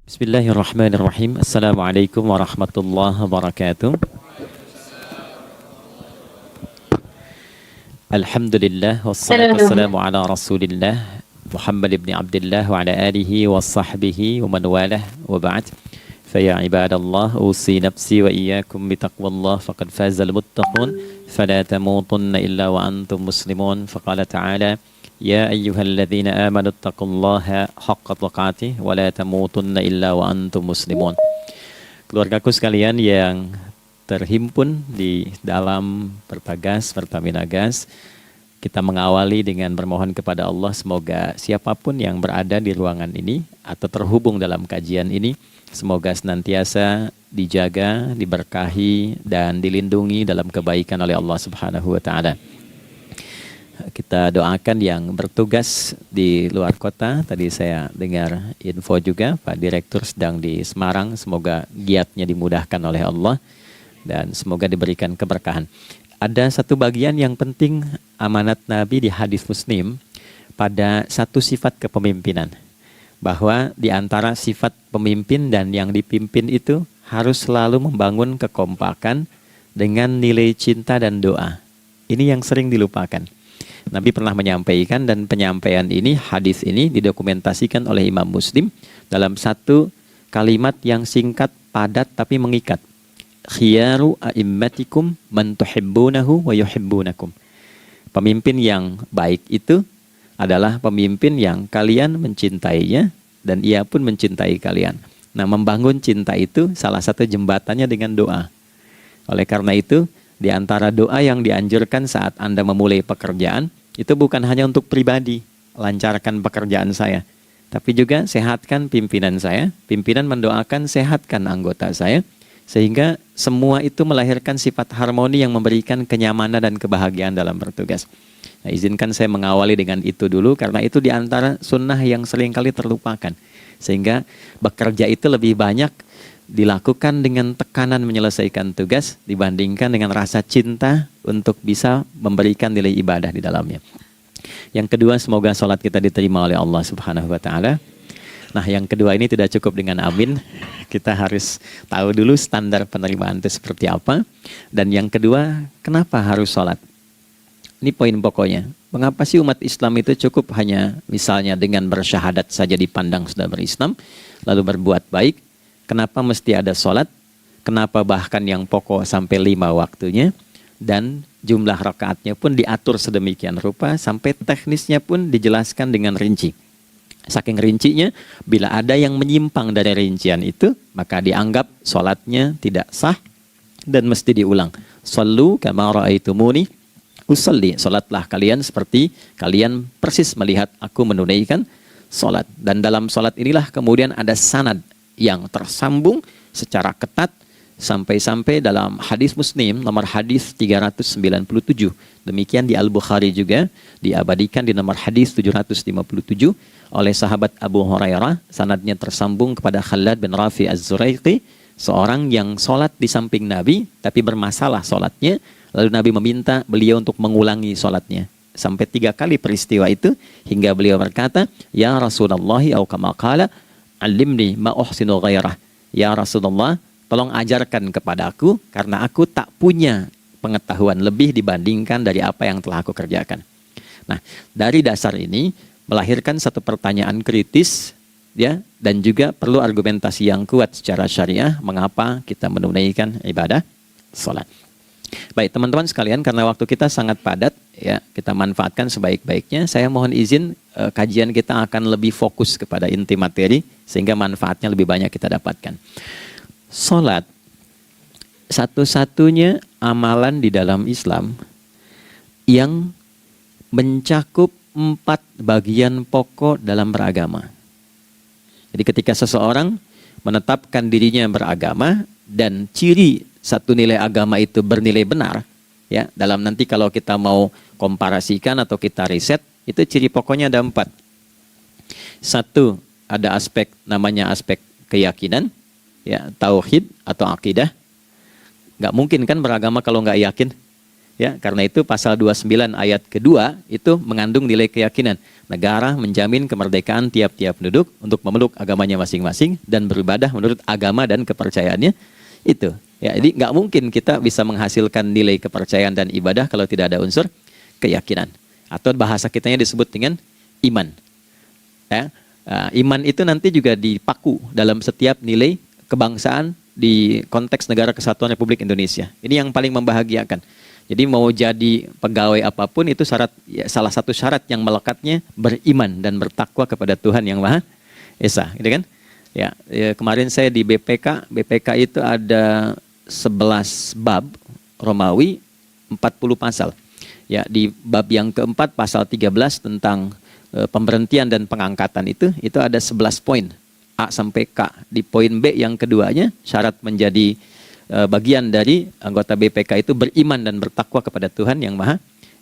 Bismillahirrahmanirrahim. Assalamualaikum warahmatullahi wabarakatuh. Alhamdulillah wassalatu wassalamu ala Rasulillah Muhammad ibn Abdullah wa ala alihi wa sahbihi wa man walah wa ba'd. Faya ibadallah usi nafsi wa iyyakum bitaqwallah faqad fazal muttaqun fala tamutunna illa wa antum muslimun. Faqala ta'ala Ya ayyuhalladzina amanu taqullaha haqqa tuqatih wa la tamutunna illa wa antum muslimun. Keluargaku sekalian yang terhimpun di dalam Pertagas, Pertamina Gas, kita mengawali dengan bermohon kepada Allah semoga siapapun yang berada di ruangan ini atau terhubung dalam kajian ini, semoga senantiasa dijaga, diberkahi dan dilindungi dalam kebaikan oleh Allah Subhanahu wa taala. Kita doakan yang bertugas di luar kota. Tadi saya dengar info juga Pak Direktur sedang di Semarang. Semoga giatnya dimudahkan oleh Allah dan semoga diberikan keberkahan. Ada satu bagian yang penting amanat Nabi di hadis Muslim pada satu sifat kepemimpinan. Bahwa di antara sifat pemimpin dan yang dipimpin itu harus selalu membangun kekompakan dengan nilai cinta dan doa. Ini yang sering dilupakan. Nabi pernah menyampaikan dan penyampaian ini, hadis ini didokumentasikan oleh Imam Muslim dalam satu kalimat yang singkat, padat tapi mengikat. Khiyaru a'immatikum man tuhibbunahu wa yuhibbunakum. Pemimpin yang baik itu adalah pemimpin yang kalian mencintainya dan ia pun mencintai kalian. Nah, membangun cinta itu salah satu jembatannya dengan doa. Oleh karena itu, di antara doa yang dianjurkan saat Anda memulai pekerjaan, itu bukan hanya untuk pribadi, lancarkan pekerjaan saya. Tapi juga sehatkan pimpinan saya, pimpinan mendoakan sehatkan anggota saya, sehingga semua itu melahirkan sifat harmoni yang memberikan kenyamanan dan kebahagiaan dalam bertugas. Nah, izinkan saya mengawali dengan itu dulu, karena itu di antara sunnah yang seringkali terlupakan. Sehingga bekerja itu lebih banyak dilakukan dengan tekanan menyelesaikan tugas dibandingkan dengan rasa cinta untuk bisa memberikan nilai ibadah di dalamnya. Yang kedua, semoga sholat kita diterima oleh Allah Subhanahu wa taala. Nah, yang kedua ini tidak cukup dengan amin. Kita harus tahu dulu standar penerimaan itu seperti apa. Dan yang kedua, kenapa harus sholat? Ini poin pokoknya. Mengapa sih umat Islam itu cukup hanya misalnya dengan bersyahadat saja dipandang sudah berislam, lalu berbuat baik? Kenapa mesti ada sholat? Kenapa bahkan yang pokok sampai 5 waktunya? Dan jumlah rakaatnya pun diatur sedemikian rupa sampai teknisnya pun dijelaskan dengan rinci. Saking rincinya, bila ada yang menyimpang dari rincian itu, maka dianggap sholatnya tidak sah dan mesti diulang. Shallu kama ra'aitumuni usalli. Sholatlah kalian seperti kalian persis melihat aku menunaikan sholat. Dan dalam sholat inilah kemudian ada sanad yang tersambung secara ketat sampai-sampai dalam hadis Muslim nomor hadis 397. Demikian di Al-Bukhari juga diabadikan di nomor hadis 757 oleh sahabat Abu Hurairah. Sanadnya tersambung kepada Khalad bin Rafi Az-Zuraiqi, seorang yang sholat di samping Nabi tapi bermasalah sholatnya. Lalu Nabi meminta beliau untuk mengulangi sholatnya. Sampai 3 kali peristiwa itu hingga beliau berkata, Ya Rasulullah au kama qala Alimni ma uhsinu ghairah. Ya Rasulullah, tolong ajarkan kepadaku karena aku tak punya pengetahuan lebih dibandingkan dari apa yang telah aku kerjakan. Nah, dari dasar ini melahirkan satu pertanyaan kritis ya, dan juga perlu argumentasi yang kuat secara syariah mengapa kita menunaikan ibadah salat. Baik teman-teman sekalian, karena waktu kita sangat padat ya, kita manfaatkan sebaik-baiknya. Saya mohon izin kajian kita akan lebih fokus kepada inti materi sehingga manfaatnya lebih banyak kita dapatkan. Salat satu-satunya amalan di dalam Islam yang mencakup 4 bagian pokok dalam beragama. Jadi ketika seseorang menetapkan dirinya beragama dan ciri satu nilai agama itu bernilai benar, ya, dalam nanti kalau kita mau komparasikan atau kita riset, itu ciri pokoknya ada 4. Satu, ada aspek namanya aspek keyakinan, ya, tauhid atau akidah. Nggak mungkin kan beragama kalau nggak yakin. Ya, karena itu pasal 29 ayat kedua itu mengandung nilai keyakinan. Negara menjamin kemerdekaan tiap-tiap penduduk untuk memeluk agamanya masing-masing dan beribadah menurut agama dan kepercayaannya itu. Ya, jadi nggak mungkin kita bisa menghasilkan nilai kepercayaan dan ibadah kalau tidak ada unsur keyakinan. Atau bahasa kitanya disebut dengan iman. Ya, iman itu nanti juga dipaku dalam setiap nilai kebangsaan di konteks Negara Kesatuan Republik Indonesia. Ini yang paling membahagiakan. Jadi mau jadi pegawai apapun itu syarat, ya, salah satu syarat yang melekatnya beriman dan bertakwa kepada Tuhan Yang Maha Esa, gitu kan? Ya, kemarin saya di BPK itu ada 11 bab Romawi, 40 pasal. Ya, di bab yang keempat pasal 13 tentang pemberhentian dan pengangkatan itu ada 11 poin A sampai K. Di poin B yang keduanya syarat menjadi bagian dari anggota BPK itu beriman dan bertakwa kepada Tuhan Yang Maha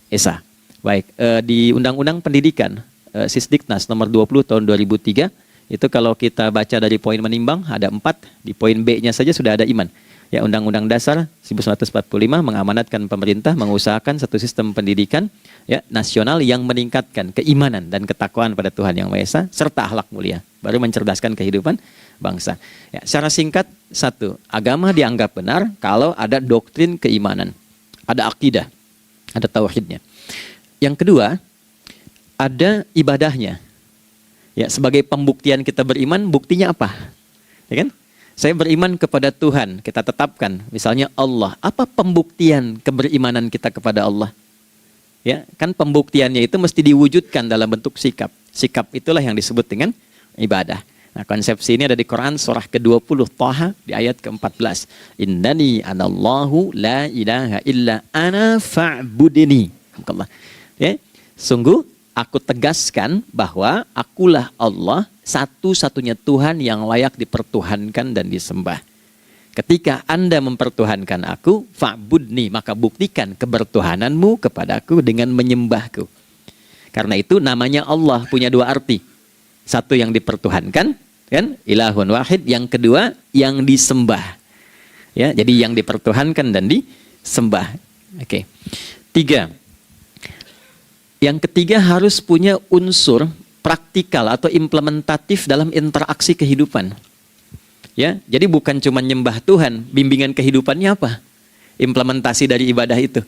Esa. Baik, di Undang-Undang Pendidikan Sisdiknas nomor 20 tahun 2003 itu kalau kita baca dari poin menimbang ada 4, di poin B-nya saja sudah ada iman. Ya, Undang-Undang Dasar 1945 mengamanatkan pemerintah mengusahakan satu sistem pendidikan ya nasional yang meningkatkan keimanan dan ketakwaan pada Tuhan Yang Maha Esa serta akhlak mulia, baru mencerdaskan kehidupan bangsa. Ya, secara singkat, satu, agama dianggap benar kalau ada doktrin keimanan, ada akidah, ada tauhidnya. Yang kedua, ada ibadahnya. Ya, sebagai pembuktian kita beriman, buktinya apa? Ya kan? Saya beriman kepada Tuhan, kita tetapkan, misalnya Allah. Apa pembuktian keberimanan kita kepada Allah? Ya, kan pembuktiannya itu mesti diwujudkan dalam bentuk sikap. Sikap itulah yang disebut dengan ibadah. Nah, konsepsi ini ada di Quran surah ke-20 Thaha di ayat ke-14. Innani anallahu la ilaha illa ana fa'budini. Ya, sungguh aku tegaskan bahwa akulah Allah, satu-satunya Tuhan yang layak dipertuhankan dan disembah. Ketika Anda mempertuhankan aku, fa'budni, maka buktikan kebertuhananmu kepadaku dengan menyembahku. Karena itu namanya Allah punya dua arti. Satu yang dipertuhankan, kan? Ilahun wahid. Yang kedua yang disembah. Ya, jadi yang dipertuhankan dan disembah. Oke. 3. Yang ketiga harus punya unsur praktikal atau implementatif dalam interaksi kehidupan. Ya, jadi bukan cuma nyembah Tuhan, bimbingan kehidupannya apa? Implementasi dari ibadah itu.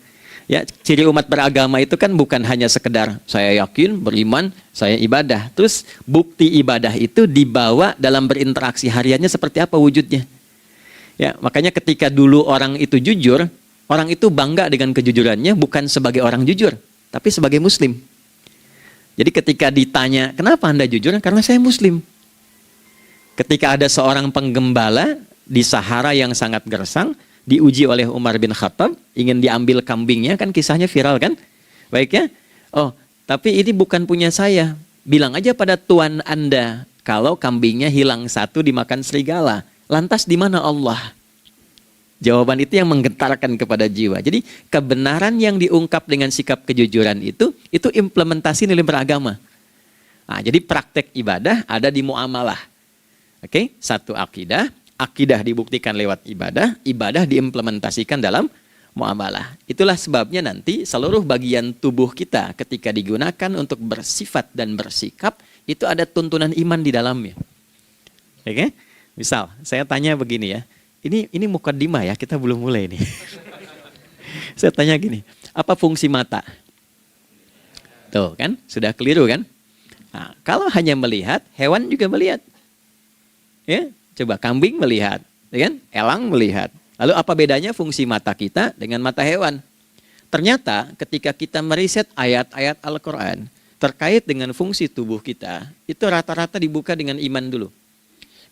Ya, ciri umat beragama itu kan bukan hanya sekedar saya yakin, beriman, saya ibadah. Terus bukti ibadah itu dibawa dalam berinteraksi hariannya seperti apa wujudnya. Ya, makanya ketika dulu orang itu jujur, orang itu bangga dengan kejujurannya bukan sebagai orang jujur, tapi sebagai muslim. Jadi ketika ditanya, kenapa Anda jujur? Karena saya muslim. Ketika ada seorang penggembala di Sahara yang sangat gersang, diuji oleh Umar bin Khattab, ingin diambil kambingnya, kan kisahnya viral kan? Baik ya? Oh, tapi ini bukan punya saya. Bilang aja pada tuan Anda, kalau kambingnya hilang satu dimakan serigala. Lantas di mana Allah? Jawaban itu yang menggetarkan kepada jiwa. Jadi kebenaran yang diungkap dengan sikap kejujuran itu implementasi nilai beragama. Nah, jadi praktek ibadah ada di muamalah. Oke, satu akidah. Akidah dibuktikan lewat ibadah, ibadah diimplementasikan dalam muamalah. Itulah sebabnya nanti seluruh bagian tubuh kita ketika digunakan untuk bersifat dan bersikap, itu ada tuntunan iman di dalamnya. Oke? Misal, saya tanya begini ya, ini mukaddimah ya, kita belum mulai nih. Saya tanya gini, apa fungsi mata? Tuh kan, sudah keliru kan? Nah, kalau hanya melihat, hewan juga melihat. Ya? Coba kambing melihat, ya kan? Elang melihat. Lalu apa bedanya fungsi mata kita dengan mata hewan? Ternyata ketika kita meriset ayat-ayat Al-Quran terkait dengan fungsi tubuh kita, itu rata-rata dibuka dengan iman dulu.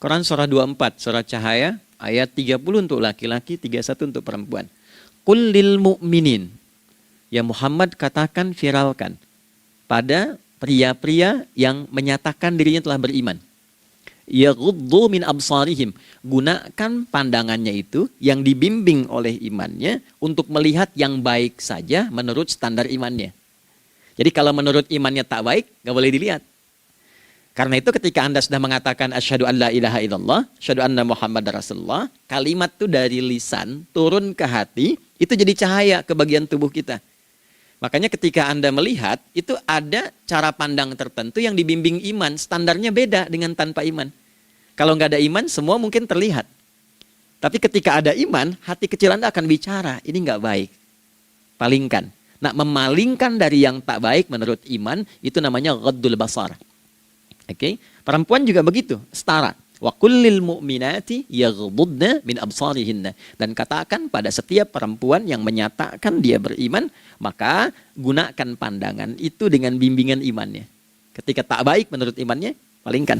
Quran surah 24, surah Cahaya, ayat 30 untuk laki-laki, 31 untuk perempuan. Qul lil mu'minin. Ya Muhammad katakan, viralkan pada pria-pria yang menyatakan dirinya telah beriman. Yaghuddu min absarihim, gunakan pandangannya itu yang dibimbing oleh imannya untuk melihat yang baik saja menurut standar imannya. Jadi kalau menurut imannya tak baik, nggak boleh dilihat. Karena itu ketika Anda sudah mengatakan asyhadu an la ilaha illallah, asyhadu anna Muhammad Rasulullah, kalimat itu dari lisan turun ke hati, Itu jadi cahaya ke bagian tubuh kita. Makanya ketika Anda melihat, itu ada cara pandang tertentu yang dibimbing iman. Standarnya beda dengan tanpa iman. Kalau nggak ada iman, semua mungkin terlihat. Tapi ketika ada iman, hati kecil Anda akan bicara, ini nggak baik. Palingkan. Nah, memalingkan dari yang tak baik menurut iman, itu namanya ghaddul basar. Oke? Perempuan juga begitu, setara. Wa kullil mu'minati yaghdudna min absarihinna. Dan katakan pada setiap perempuan yang menyatakan dia beriman, maka gunakan pandangan itu dengan bimbingan imannya. Ketika tak baik menurut imannya, palingkan.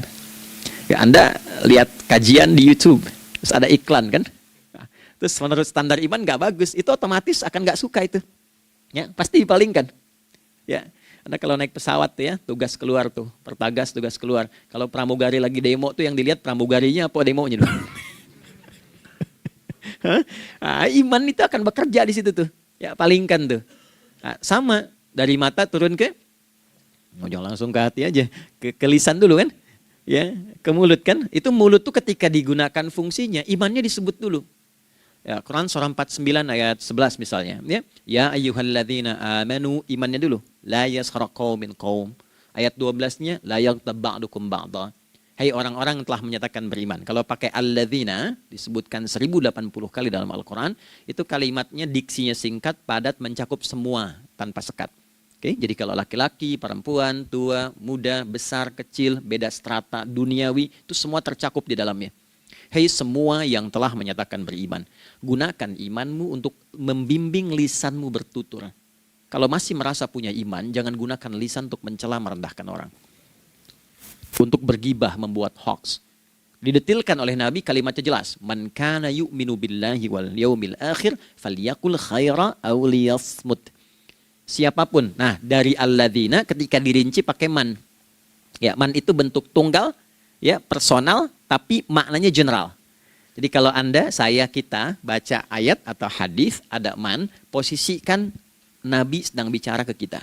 Ya, Anda lihat kajian di YouTube, terus ada iklan kan? Terus menurut standar iman nggak bagus, itu otomatis akan nggak suka itu. Ya, pasti dipalingkan. Ya. Anda kalau naik pesawat tuh ya, tugas keluar tuh, pertagas tugas keluar. Kalau pramugari lagi demo tuh yang dilihat pramugarinya apa demonya tuh. Nah, iman itu akan bekerja di situ tuh. Ya, palingkan tuh. Nah, sama dari mata turun ke, jangan langsung ke hati aja, ke lisan dulu kan. Ya, ke mulut kan. Itu mulut tuh ketika digunakan fungsinya, imannya disebut dulu. Ya, Quran surah 49 ayat 11 misalnya. Ya ayyuhalladzina amanu, imannya dulu. La yaskhar qaumin qaum. Ayat 12-nya la yaghtab ba'dukum ba'dha. Hai orang-orang yang telah menyatakan beriman. Kalau pakai alladzina disebutkan 1080 kali dalam Al-Quran, itu kalimatnya diksinya singkat, padat, mencakup semua tanpa sekat. Oke, jadi kalau laki-laki, perempuan, tua, muda, besar, kecil, beda strata, duniawi, itu semua tercakup di dalamnya. Hei semua yang telah menyatakan beriman, gunakan imanmu untuk membimbing lisanmu bertutur. Kalau masih merasa punya iman, jangan gunakan lisan untuk mencela, merendahkan orang. Untuk bergibah, membuat hoax. Didetilkan oleh Nabi, kalimatnya jelas. Man kana yu'minu billahi wal yaumil akhir, falyakul khaira aw liyasmut. Siapapun. Nah, dari alladzina ketika dirinci pakai man. Ya, man itu bentuk tunggal, ya, personal, tapi maknanya general. Jadi kalau Anda, saya, kita baca ayat atau hadis ada man, posisikan Nabi sedang bicara ke kita.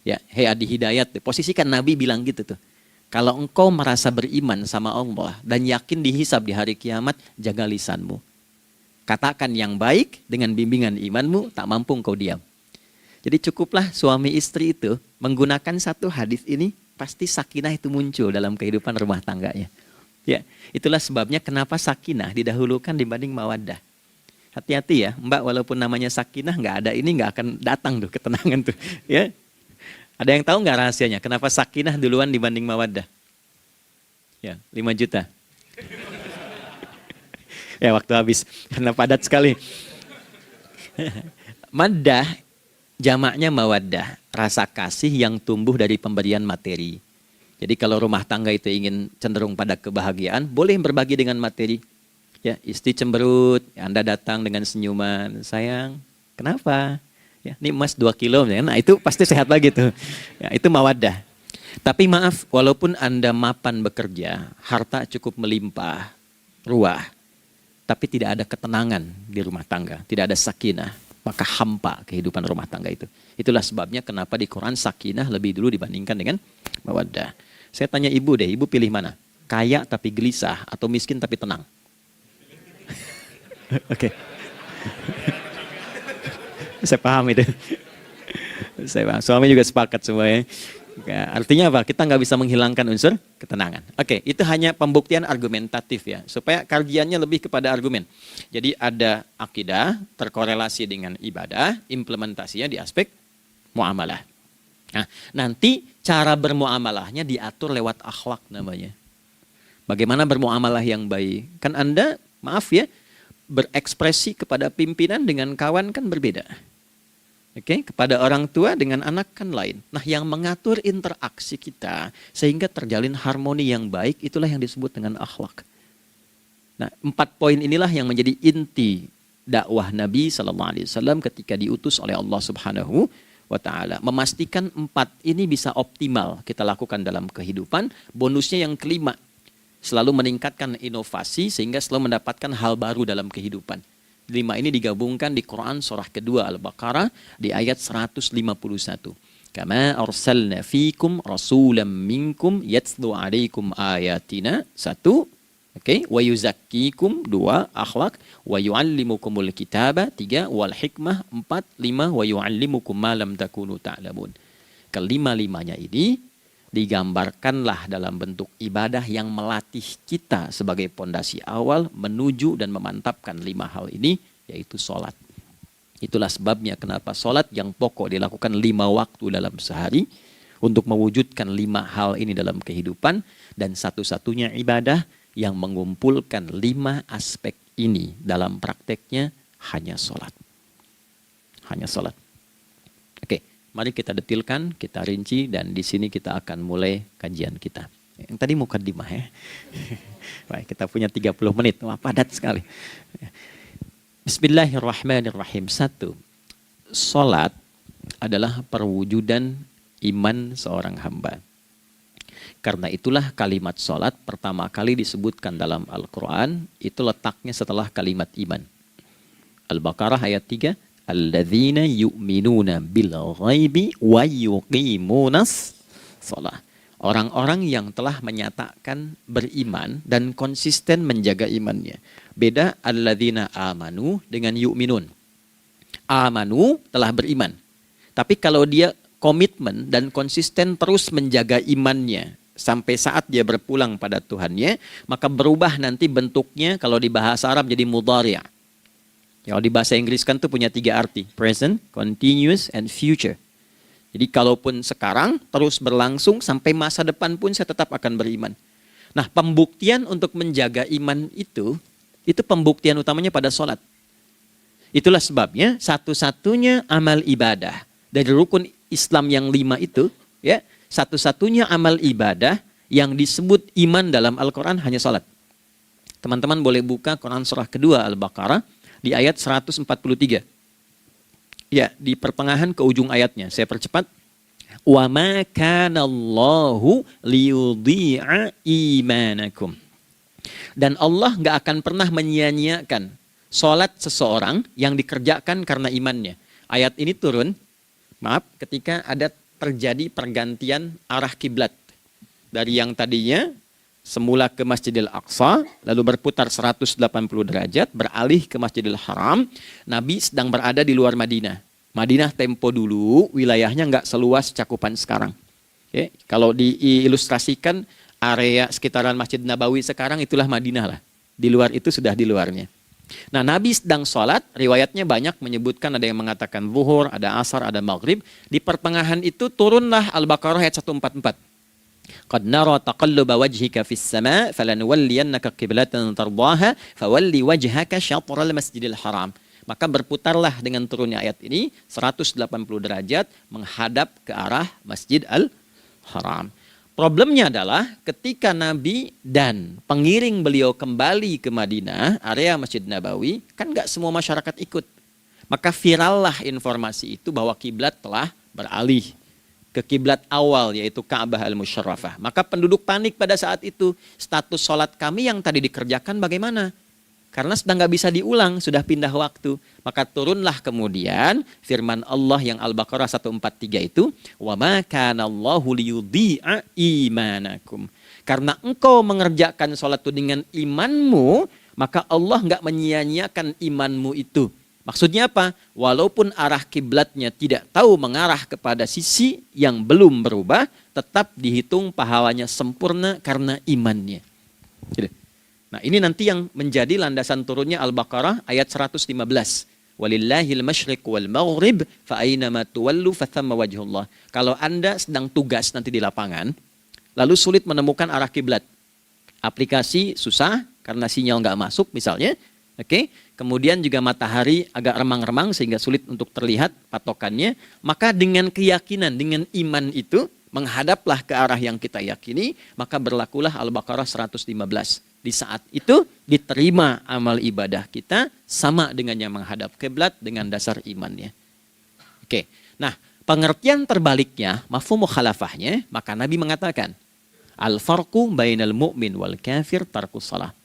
Ya, hei Adi Hidayat, posisikan Nabi bilang gitu tuh. Kalau engkau merasa beriman sama Allah dan yakin dihisab di hari kiamat, jaga lisanmu. Katakan yang baik dengan bimbingan imanmu, tak mampu engkau diam. Jadi cukuplah suami istri itu menggunakan satu hadis ini, pasti sakinah itu muncul dalam kehidupan rumah tangganya. Ya, itulah sebabnya kenapa sakinah didahulukan dibanding mawaddah. Hati-hati ya, Mbak, walaupun namanya sakinah nggak ada ini nggak akan datang tuh ketenangan tuh. Ya, ada yang tahu nggak rahasianya? Kenapa sakinah duluan dibanding mawaddah? Ya, 5 juta. Ya, waktu habis karena padat sekali. Maddah jamaknya mawaddah, rasa kasih yang tumbuh dari pemberian materi. Jadi kalau rumah tangga itu ingin cenderung pada kebahagiaan, boleh berbagi dengan materi. Ya, istri cemberut, Anda datang dengan senyuman, sayang, kenapa? Ya, ini emas 2 kilo, nah itu pasti sehat lagi tuh. Ya, itu mawaddah. Tapi maaf, walaupun Anda mapan bekerja, harta cukup melimpah, ruah, tapi tidak ada ketenangan di rumah tangga, tidak ada sakinah, maka hampa kehidupan rumah tangga itu. Itulah sebabnya kenapa di Quran sakinah lebih dulu dibandingkan dengan mawaddah. Saya tanya ibu deh, ibu pilih mana? Kaya tapi gelisah atau miskin tapi tenang? Oke. Saya paham itu. Saya paham. Suami juga sepakat semua ya. Artinya apa? Kita nggak bisa menghilangkan unsur ketenangan. Oke, itu hanya pembuktian argumentatif ya. Supaya kajiannya lebih kepada argumen. Jadi ada akidah terkorelasi dengan ibadah, implementasinya di aspek muamalah. Nah, nanti cara bermuamalahnya diatur lewat akhlak namanya. Bagaimana bermuamalah yang baik? Kan Anda, maaf ya, berekspresi kepada pimpinan dengan kawan kan berbeda. Oke, kepada orang tua dengan anak kan lain. Nah, yang mengatur interaksi kita sehingga terjalin harmoni yang baik, itulah yang disebut dengan akhlak. Nah, 4 poin inilah yang menjadi inti dakwah Nabi SAW ketika diutus oleh Allah Subhanahu wa Ta'ala. Memastikan 4 ini bisa optimal kita lakukan dalam kehidupan. Bonusnya yang kelima, selalu meningkatkan inovasi sehingga selalu mendapatkan hal baru dalam kehidupan. 5 ini digabungkan di Quran surah kedua Al-Baqarah di ayat 151. Kama arsalna fikum rasulam minkum yatslu alaikum ayatina. 1. Oke, wa yuzakkikum 2, akhlak, wa yu'allimukumul kitaba 3, wal hikmah 4, 5, wa yu'allimukum ma lam takunu ta'lamun. Kelima-limanya ini digambarkanlah dalam bentuk ibadah yang melatih kita sebagai pondasi awal menuju dan memantapkan 5 hal ini, yaitu sholat. Itulah sebabnya kenapa sholat yang pokok dilakukan 5 waktu dalam sehari untuk mewujudkan 5 hal ini dalam kehidupan, dan satu-satunya ibadah yang mengumpulkan 5 aspek ini dalam prakteknya hanya sholat. Hanya sholat. Oke, mari kita detilkan, kita rinci, dan di sini kita akan mulai kajian kita. Yang tadi mukadimah ya. Baik, kita punya 30 menit. Wah, padat sekali. Bismillahirrahmanirrahim. 1. Sholat adalah perwujudan iman seorang hamba. Karena itulah kalimat sholat pertama kali disebutkan dalam Al-Quran, itu letaknya setelah kalimat iman. Al-Baqarah ayat 3, Alladzina yu'minuna bil ghaibi wa yuqimunas sholat. Orang-orang yang telah menyatakan beriman dan konsisten menjaga imannya. Beda alladzina amanu dengan yu'minun. Amanu telah beriman. Tapi kalau dia komitmen dan konsisten terus menjaga imannya sampai saat dia berpulang pada Tuhannya, maka berubah nanti bentuknya kalau di bahasa Arab jadi mudhari'. Kalau di bahasa Inggris kan tuh punya 3 arti, present, continuous, and future. Jadi kalaupun sekarang terus berlangsung sampai masa depan pun saya tetap akan beriman. Nah, pembuktian untuk menjaga iman itu pembuktian utamanya pada sholat. Itulah sebabnya satu-satunya amal ibadah dari rukun Islam yang 5 itu, ya, satu-satunya amal ibadah yang disebut iman dalam Al-Quran hanya salat. Teman-teman boleh buka Quran surah kedua Al-Baqarah di ayat 143. Ya, di pertengahan ke ujung ayatnya. Saya percepat. Wa ma kana Allahu liyudhi'a imanakum. Dan Allah nggak akan pernah menyia-nyiakan salat seseorang yang dikerjakan karena imannya. Ayat ini turun, ketika ada terjadi pergantian arah kiblat dari yang tadinya semula ke Masjidil Aqsa, lalu berputar 180 derajat, beralih ke Masjidil Haram. Nabi sedang berada di luar Madinah. Madinah tempo dulu wilayahnya nggak seluas cakupan sekarang. Oke, kalau diilustrasikan area sekitaran Masjid Nabawi sekarang itulah Madinah lah. Di luar itu sudah di luarnya. Nah, Nabi sedang sholat, riwayatnya banyak menyebutkan ada yang mengatakan zuhur, ada asar, ada maghrib. Di pertengahan itu turunlah Al-Baqarah ayat 144. Qad nara taqalluba wajhika fis sama' falanuwalliyannaka qiblatan tardaha fawalli wajhaka syatral masjidil haram. Maka berputarlah dengan turunnya ayat ini 180 derajat menghadap ke arah Masjid Al-Haram. Problemnya adalah ketika Nabi dan pengiring beliau kembali ke Madinah, area Masjid Nabawi, kan nggak semua masyarakat ikut. Maka virallah informasi itu bahwa kiblat telah beralih ke kiblat awal, yaitu Ka'bah Al-Musyarrafah. Maka penduduk panik pada saat itu. Status sholat kami yang tadi dikerjakan bagaimana? Karena sedang nggak bisa diulang, sudah pindah waktu. Maka turunlah kemudian firman Allah yang Al-Baqarah 143 itu, wa ma kana Allahu liyudhi'a imanakum. Karena engkau mengerjakan sholat itu dengan imanmu, maka Allah nggak menyia-nyiakan imanmu itu. Maksudnya apa? Walaupun arah kiblatnya tidak tahu mengarah kepada sisi yang belum berubah, tetap dihitung pahalanya sempurna karena imannya. Gitu. Nah, ini nanti yang menjadi landasan turunnya Al-Baqarah ayat 115. Walillahil masyriq wal maghrib fa aynama tuwallu fathamma wajhullah. Kalau Anda sedang tugas nanti di lapangan, lalu sulit menemukan arah kiblat. Aplikasi susah karena sinyal nggak masuk misalnya. Oke, kemudian juga matahari agak remang-remang sehingga sulit untuk terlihat patokannya. Maka dengan keyakinan, dengan iman itu, menghadaplah ke arah yang kita yakini, maka berlakulah Al-Baqarah 115. Di saat itu diterima amal ibadah kita sama dengan yang menghadap kiblat dengan dasar imannya. Oke, nah pengertian terbaliknya, mafhum mukhalafahnya, maka Nabi mengatakan, al-farqu bainal mu'min wal kafir tarkus salah.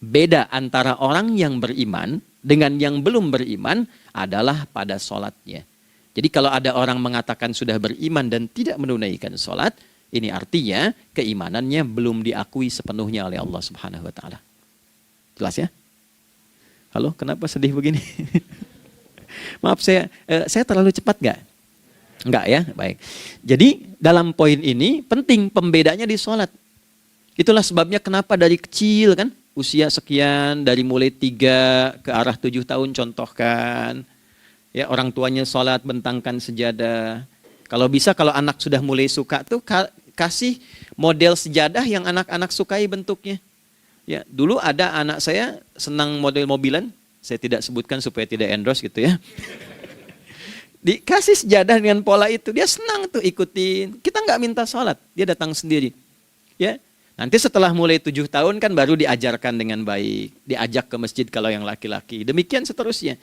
Beda antara orang yang beriman dengan yang belum beriman adalah pada sholatnya. Jadi kalau ada orang mengatakan sudah beriman dan tidak menunaikan sholat, ini artinya keimanannya belum diakui sepenuhnya oleh Allah Subhanahu wa Ta'ala. Jelas ya? Halo, kenapa sedih begini? Maaf, saya terlalu cepat nggak? Enggak ya, baik. Jadi dalam poin ini penting pembedanya di sholat. Itulah sebabnya kenapa dari kecil kan, usia sekian, dari mulai 3 ke arah 7 tahun contohkan. Ya, orang tuanya sholat bentangkan sejadah. Kalau bisa, kalau anak sudah mulai suka tuh kasih model sejadah yang anak-anak sukai bentuknya. Ya, dulu ada anak saya senang model mobilan, saya tidak sebutkan supaya tidak endorse gitu ya. Dikasih sejadah dengan pola itu, dia senang tuh ikutin. Kita nggak minta sholat, dia datang sendiri. Ya, nanti setelah mulai 7 tahun kan baru diajarkan dengan baik, diajak ke masjid kalau yang laki-laki. Demikian seterusnya.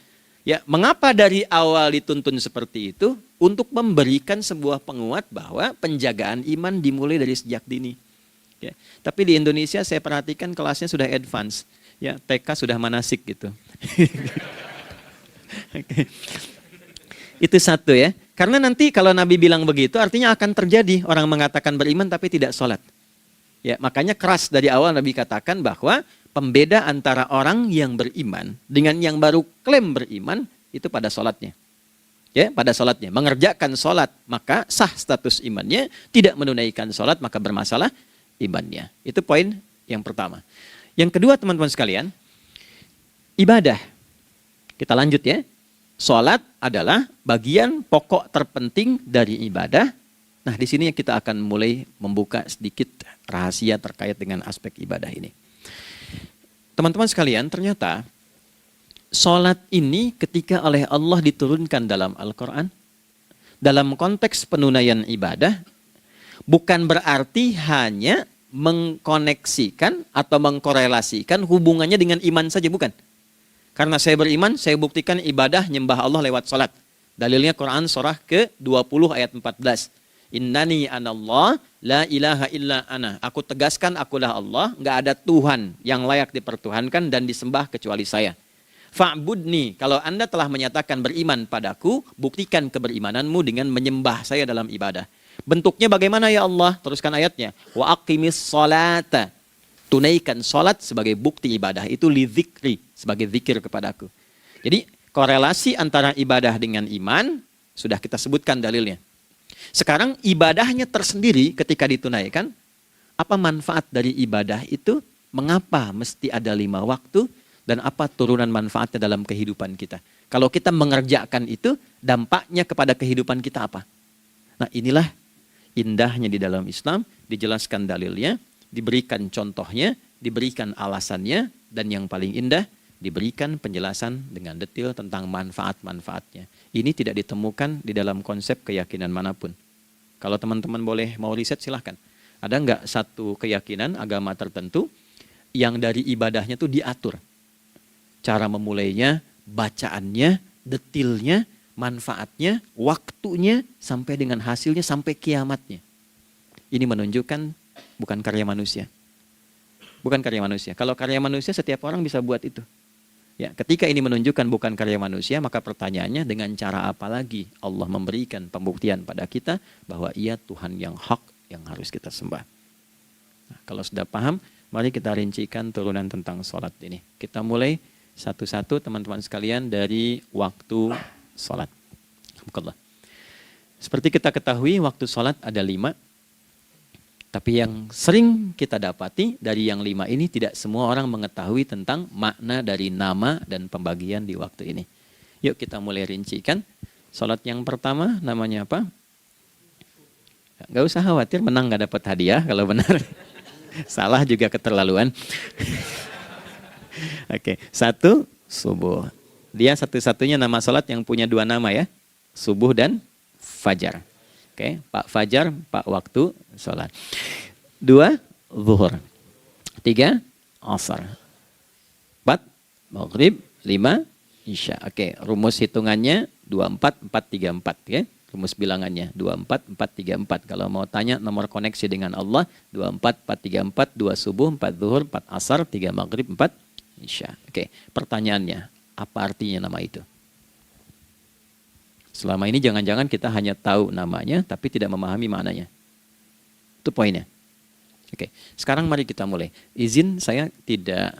Ya, mengapa dari awal dituntun seperti itu? Untuk memberikan sebuah penguat bahwa penjagaan iman dimulai dari sejak dini. Ya, tapi di Indonesia saya perhatikan kelasnya sudah advance. Ya, TK sudah manasik gitu. Okay. Itu satu ya. Karena nanti kalau Nabi bilang begitu artinya akan terjadi orang mengatakan beriman tapi tidak sholat. Ya, makanya keras dari awal Nabi katakan bahwa pembeda antara orang yang beriman dengan yang baru klaim beriman itu pada sholatnya. Ya, pada sholatnya. Mengerjakan sholat maka sah status imannya, tidak menunaikan sholat maka bermasalah imannya. Itu poin yang pertama. Yang kedua teman-teman sekalian, ibadah. Kita lanjut ya. Sholat adalah bagian pokok terpenting dari ibadah. Nah, di sini kita akan mulai membuka sedikit rahasia terkait dengan aspek ibadah ini. Teman-teman sekalian, ternyata sholat ini ketika oleh Allah diturunkan dalam Al-Quran, dalam konteks penunaian ibadah, bukan berarti hanya mengkoneksikan atau mengkorelasikan hubungannya dengan iman saja, bukan. Karena saya beriman, saya buktikan ibadah nyembah Allah lewat sholat. Dalilnya Quran surah ke-20 ayat 14. Innani anallah la ilaha illa ana. Aku tegaskan akulah Allah, nggak ada Tuhan yang layak dipertuhankan dan disembah kecuali saya. Fa'budni, kalau Anda telah menyatakan beriman padaku, buktikan keberimananmu dengan menyembah saya dalam ibadah. Bentuknya bagaimana ya Allah? Teruskan ayatnya. Wa aqimis sholata. Tunaikan sholat sebagai bukti ibadah. Itu li dzikri, sebagai zikir kepadaku. Jadi korelasi antara ibadah dengan iman, sudah kita sebutkan dalilnya. Sekarang ibadahnya tersendiri ketika ditunaikan, apa manfaat dari ibadah itu? Mengapa mesti ada 5 waktu? Dan apa turunan manfaatnya dalam kehidupan kita? Kalau kita mengerjakan itu, dampaknya kepada kehidupan kita apa? Nah, inilah indahnya di dalam Islam, dijelaskan dalilnya, diberikan contohnya, diberikan alasannya, dan yang paling indah, diberikan penjelasan dengan detail tentang manfaat-manfaatnya. Ini tidak ditemukan di dalam konsep keyakinan manapun. Kalau teman-teman boleh mau riset silahkan. Ada nggak satu keyakinan agama tertentu yang dari ibadahnya tuh diatur? Cara memulainya, bacaannya, detailnya, manfaatnya, waktunya, sampai dengan hasilnya, sampai kiamatnya. Ini menunjukkan bukan karya manusia. Bukan karya manusia. Kalau karya manusia setiap orang bisa buat itu. Ya, ketika ini menunjukkan bukan karya manusia, maka pertanyaannya dengan cara apa lagi Allah memberikan pembuktian pada kita bahwa Ia Tuhan yang hak yang harus kita sembah. Nah, kalau sudah paham, mari kita rincikan turunan tentang sholat ini. Kita mulai satu-satu teman-teman sekalian dari waktu sholat. Seperti kita ketahui waktu sholat ada 5. Tapi yang sering kita dapati dari yang 5 ini tidak semua orang mengetahui tentang makna dari nama dan pembagian di waktu ini. Yuk kita mulai rincikan. Sholat yang pertama namanya apa? Gak usah khawatir menang gak dapat hadiah kalau benar. Salah juga keterlaluan. Oke, 1 subuh. Dia satu-satunya nama sholat yang punya 2 nama ya. Subuh dan fajar. Oke, Pak Fajar, Pak waktu sholat. 2, zuhur. 3, asar. 4, maghrib. 5, isya. Oke, rumus hitungannya 24, 4, 3, 4. Ya. Rumus bilangannya 24, 4, 3, 4. Kalau mau tanya nomor koneksi dengan Allah, 24, 4, 3, 4, 2 subuh, 4 zuhur, 4 asar, 3 maghrib, 4 isya. Oke, pertanyaannya, apa artinya nama itu? Selama ini jangan-jangan kita hanya tahu namanya, tapi tidak memahami maknanya. Itu poinnya. Oke, sekarang mari kita mulai. Izin saya tidak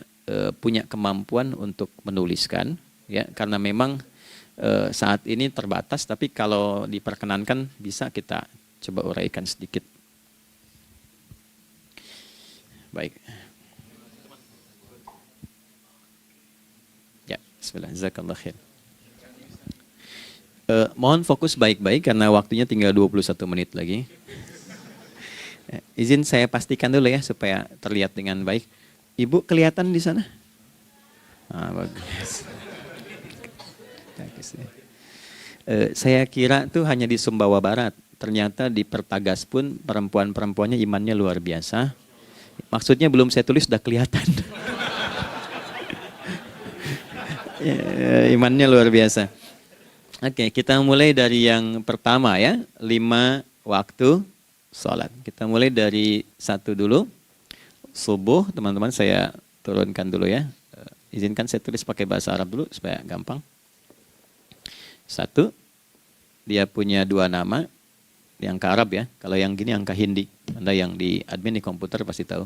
punya kemampuan untuk menuliskan, ya, karena memang saat ini terbatas, tapi kalau diperkenankan bisa kita coba uraikan sedikit. Baik. Ya, bismillah, jazakallah khair. Mohon fokus baik-baik karena waktunya tinggal 21 menit lagi. Izin saya pastikan dulu ya supaya terlihat dengan baik. Ibu kelihatan di sana? Bagus. Saya kira tuh hanya di Sumbawa Barat. Ternyata di Pertagas pun perempuan-perempuannya imannya luar biasa. Maksudnya belum saya tulis sudah kelihatan. Imannya luar biasa. Oke, kita mulai dari yang pertama ya. 5 waktu sholat. Kita mulai dari 1 dulu. Subuh, teman-teman saya turunkan dulu ya. Izinkan saya tulis pakai bahasa Arab dulu supaya gampang. 1, dia punya 2 nama. Yang ke Arab ya. Kalau yang gini angka Hindi. Anda yang di admin di komputer pasti tahu.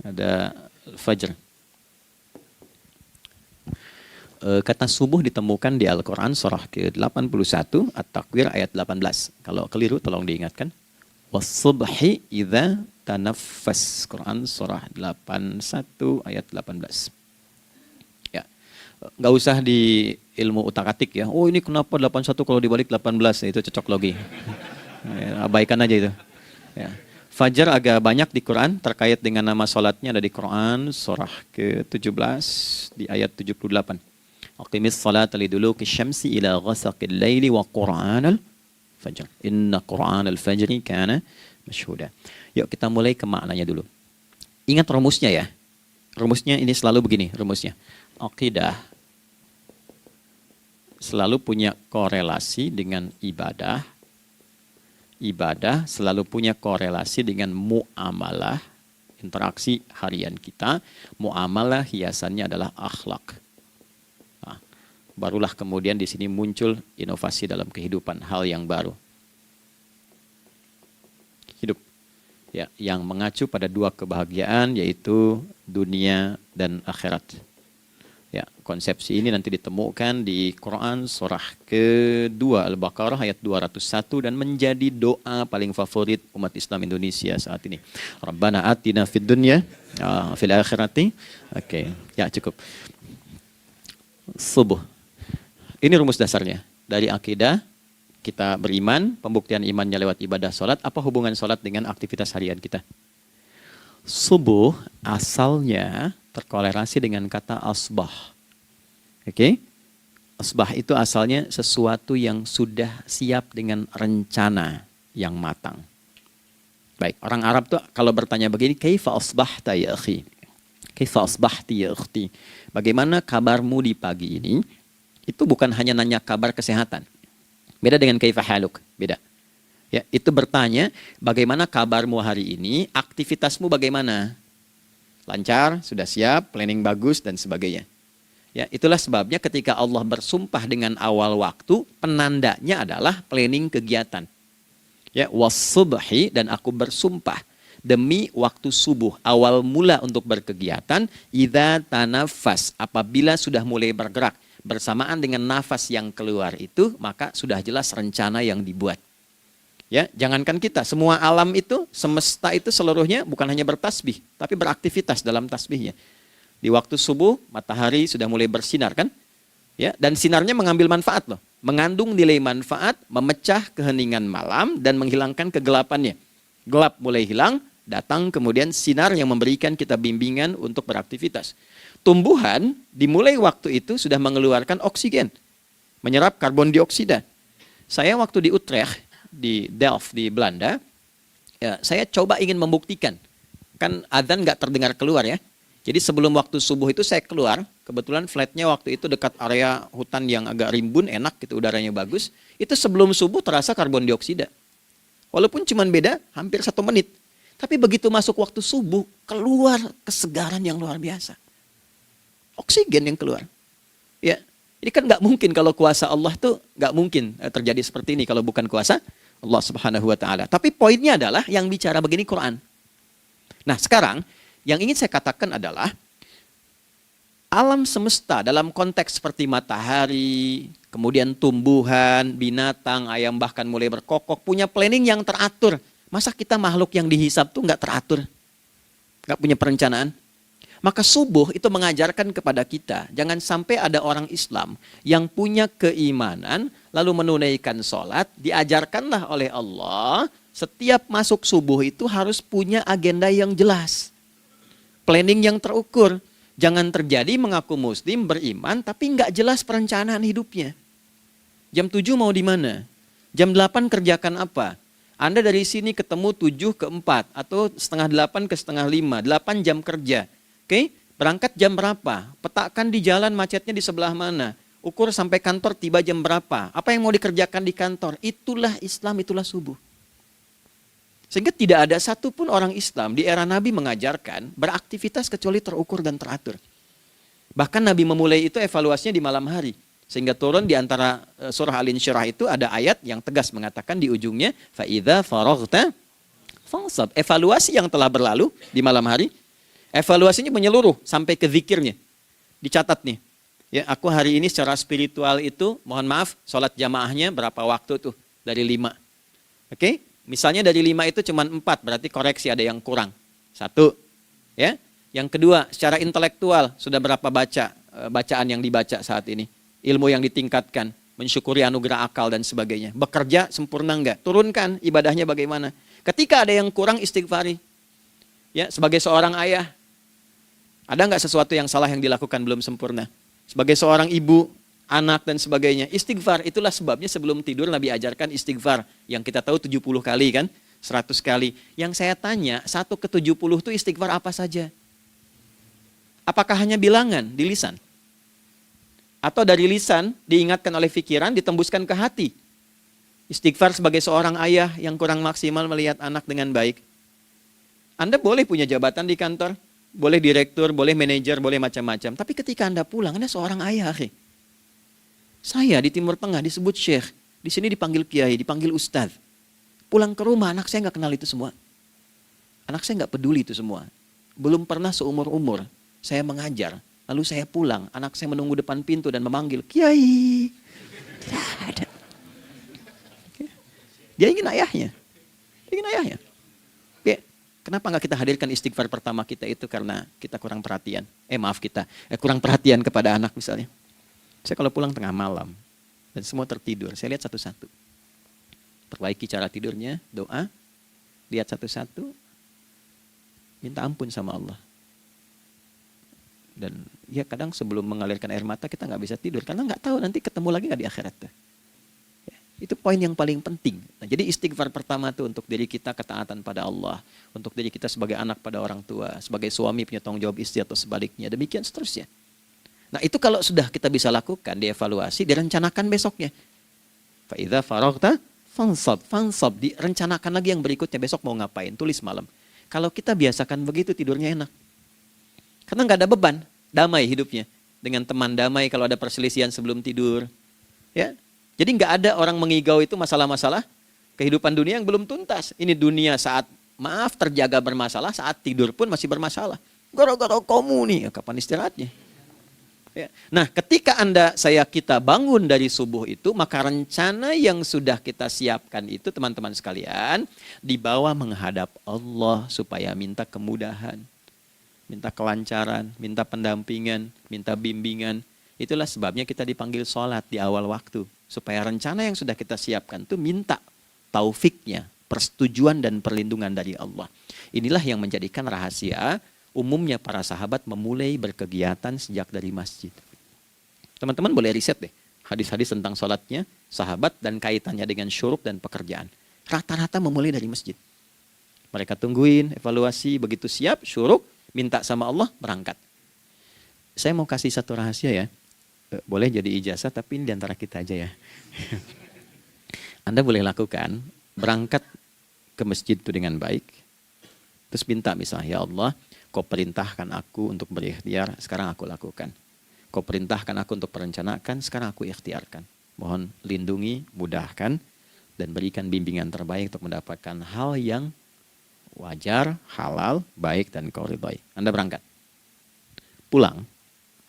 Ada Fajr. Kata subuh ditemukan di Al-Quran surah ke-81 At-Takwir ayat 18. Kalau keliru tolong diingatkan. Was-subhi idza tanaffas. Quran surah 81 ayat 18. Ya. Nggak usah di ilmu utak-atik ya. Oh ini kenapa 81 kalau dibalik 18? Itu cocok logi. Ya, abaikan aja itu. Ya. Fajar agak banyak di Quran terkait dengan nama sholatnya ada di Quran surah ke-17 di ayat 78. Aqimis salata liduluki syamsi ila ghasaqil laili wa qur'anal fajr. Inna qur'anal fajri kana masyhuda. Yuk kita mulai ke maknanya dulu. Ingat rumusnya ya. Rumusnya ini selalu begini rumusnya. Aqidah selalu punya korelasi dengan ibadah. Ibadah selalu punya korelasi dengan muamalah, interaksi harian kita. Muamalah hiasannya adalah akhlak. Barulah kemudian di sini muncul inovasi dalam kehidupan, hal yang baru. Hidup ya, yang mengacu pada 2 kebahagiaan yaitu dunia dan akhirat. Ya, konsepsi ini nanti ditemukan di Quran surah ke-2 Al-Baqarah ayat 201 dan menjadi doa paling favorit umat Islam Indonesia saat ini. Rabbana atina fid dunya fil akhirati. Oke, ya cukup. Subuh. Ini rumus dasarnya. Dari akidah, kita beriman, pembuktian imannya lewat ibadah sholat. Apa hubungan sholat dengan aktivitas harian kita? Subuh asalnya terkolerasi dengan kata asbah. Oke? Asbah itu asalnya sesuatu yang sudah siap dengan rencana yang matang. Baik, orang Arab tuh kalau bertanya begini, kaifa asbahta ya akhi? Kaifa asbahti ya ukhti? Bagaimana kabarmu di pagi ini? Itu bukan hanya nanya kabar kesehatan. Beda dengan kaifa haluk, beda. Ya, itu bertanya bagaimana kabarmu hari ini, aktivitasmu bagaimana? Lancar, sudah siap, planning bagus dan sebagainya. Ya, itulah sebabnya ketika Allah bersumpah dengan awal waktu, penandanya adalah planning kegiatan. Ya, was-subhi dan aku bersumpah demi waktu subuh, awal mula untuk berkegiatan, idza tanafas, apabila sudah mulai bergerak. Bersamaan dengan nafas yang keluar itu, maka sudah jelas rencana yang dibuat. Ya, jangankan kita, semua alam itu, semesta itu seluruhnya bukan hanya bertasbih, tapi beraktivitas dalam tasbihnya. Di waktu subuh, matahari sudah mulai bersinar kan? Ya, dan sinarnya mengambil manfaat loh. Mengandung nilai manfaat, memecah keheningan malam dan menghilangkan kegelapannya. Gelap mulai hilang, datang kemudian sinar yang memberikan kita bimbingan untuk beraktivitas. Tumbuhan dimulai waktu itu sudah mengeluarkan oksigen, menyerap karbon dioksida. Saya waktu di Utrecht, di Delft di Belanda, ya, saya coba ingin membuktikan. Kan adzan nggak terdengar keluar ya. Jadi sebelum waktu subuh itu saya keluar, kebetulan flatnya waktu itu dekat area hutan yang agak rimbun, enak gitu, udaranya bagus. Itu sebelum subuh terasa karbon dioksida. Walaupun cuma beda hampir 1 menit. Tapi begitu masuk waktu subuh, keluar kesegaran yang luar biasa. Oksigen yang keluar. Ya, ini kan nggak mungkin kalau kuasa Allah tuh nggak mungkin terjadi seperti ini kalau bukan kuasa Allah Subhanahu Wa Taala. Tapi poinnya adalah yang bicara begini Quran. Nah sekarang yang ingin saya katakan adalah alam semesta dalam konteks seperti matahari, kemudian tumbuhan, binatang, ayam bahkan mulai berkokok, punya planning yang teratur. Masa kita makhluk yang dihisab tuh nggak teratur? Nggak punya perencanaan? Maka subuh itu mengajarkan kepada kita, jangan sampai ada orang Islam yang punya keimanan, lalu menunaikan sholat, diajarkanlah oleh Allah, setiap masuk subuh itu harus punya agenda yang jelas. Planning yang terukur. Jangan terjadi mengaku muslim, beriman, tapi nggak jelas perencanaan hidupnya. Jam 7 mau di mana? Jam 8 kerjakan apa? Anda dari sini ketemu 7 ke 4, atau setengah 8 ke setengah 5, 8 jam kerja. Oke, berangkat jam berapa? Petakan di jalan macetnya di sebelah mana? Ukur sampai kantor tiba jam berapa? Apa yang mau dikerjakan di kantor? Itulah Islam, itulah subuh. Sehingga tidak ada satupun orang Islam di era Nabi mengajarkan beraktivitas kecuali terukur dan teratur. Bahkan Nabi memulai itu evaluasinya di malam hari. Sehingga turun di antara surah Al-Insyirah itu ada ayat yang tegas mengatakan di ujungnya, فَإِذَا فَرَغْتَ فَانْصَبْ. Evaluasi yang telah berlalu di malam hari. Evaluasinya menyeluruh sampai ke zikirnya. Dicatat nih. Ya, aku hari ini secara spiritual itu, mohon maaf, sholat jamaahnya berapa waktu tuh? Dari 5. Oke? Misalnya dari 5 itu cuma 4, berarti koreksi ada yang kurang. 1. Ya. Yang kedua, secara intelektual sudah berapa bacaan yang dibaca saat ini? Ilmu yang ditingkatkan, mensyukuri anugerah akal dan sebagainya. Bekerja sempurna enggak? Turunkan ibadahnya bagaimana? Ketika ada yang kurang, istighfari. Ya, sebagai seorang ayah, ada nggak sesuatu yang salah yang dilakukan belum sempurna? Sebagai seorang ibu, anak dan sebagainya, istighfar. Itulah sebabnya sebelum tidur Nabi ajarkan istighfar. Yang kita tahu 70 kali kan, 100 kali. Yang saya tanya, 1 ke 70 itu istighfar apa saja? Apakah hanya bilangan di lisan? Atau dari lisan diingatkan oleh pikiran, ditembuskan ke hati? Istighfar sebagai seorang ayah yang kurang maksimal melihat anak dengan baik. Anda boleh punya jabatan di kantor, boleh direktur, boleh manajer, boleh macam-macam. Tapi ketika Anda pulang, Anda seorang ayah. Saya di Timur Tengah disebut syekh, di sini dipanggil kiai, dipanggil ustadz. Pulang ke rumah, anak saya nggak kenal itu semua. Anak saya nggak peduli itu semua. Belum pernah seumur-umur saya mengajar, lalu saya pulang, anak saya menunggu depan pintu dan memanggil, kiai. Tidak ada. Dia ingin ayahnya. Kenapa nggak kita hadirkan istighfar pertama kita itu karena kita kurang perhatian. Kurang perhatian kepada anak misalnya. Saya kalau pulang tengah malam dan semua tertidur, saya lihat satu-satu. Perbaiki cara tidurnya, doa, lihat satu-satu, minta ampun sama Allah. Dan ya kadang sebelum mengalirkan air mata kita nggak bisa tidur karena nggak tahu nanti ketemu lagi nggak di akhirat. Itu poin yang paling penting. Nah, jadi istighfar pertama itu untuk diri kita ketaatan pada Allah. Untuk diri kita sebagai anak pada orang tua. Sebagai suami punya tanggung jawab istri atau sebaliknya. Demikian seterusnya. Nah itu kalau sudah kita bisa lakukan, dievaluasi, direncanakan besoknya. Fa'idha faraghta fansab. Direncanakan lagi yang berikutnya, besok mau ngapain, tulis malam. Kalau kita biasakan begitu tidurnya enak. Karena nggak ada beban, damai hidupnya. Dengan teman damai kalau ada perselisihan sebelum tidur. Ya. Jadi nggak ada orang mengigau itu masalah-masalah kehidupan dunia yang belum tuntas. Ini dunia saat terjaga bermasalah, saat tidur pun masih bermasalah. Gara-gara kamu nih, kapan istirahatnya? Ya. Nah, ketika kita bangun dari subuh itu, maka rencana yang sudah kita siapkan itu, teman-teman sekalian, dibawa menghadap Allah supaya minta kemudahan, minta kelancaran, minta pendampingan, minta bimbingan. Itulah sebabnya kita dipanggil sholat di awal waktu. Supaya rencana yang sudah kita siapkan itu minta taufiknya, persetujuan dan perlindungan dari Allah. Inilah yang menjadikan rahasia umumnya para sahabat memulai berkegiatan sejak dari masjid. Teman-teman boleh riset deh hadis-hadis tentang sholatnya sahabat dan kaitannya dengan syuruk dan pekerjaan. Rata-rata memulai dari masjid. Mereka tungguin, evaluasi, begitu siap, syuruk, minta sama Allah, berangkat. Saya mau kasih satu rahasia ya. Boleh jadi ijazah tapi ini diantara kita aja ya. Anda boleh lakukan, berangkat ke masjid itu dengan baik. Terus minta misalnya, ya Allah, kau perintahkan aku untuk berikhtiar, sekarang aku lakukan. Kau perintahkan aku untuk merencanakan, sekarang aku ikhtiarkan. Mohon lindungi, mudahkan, dan berikan bimbingan terbaik untuk mendapatkan hal yang wajar, halal, baik, dan kau ridhoi. Anda berangkat. Pulang.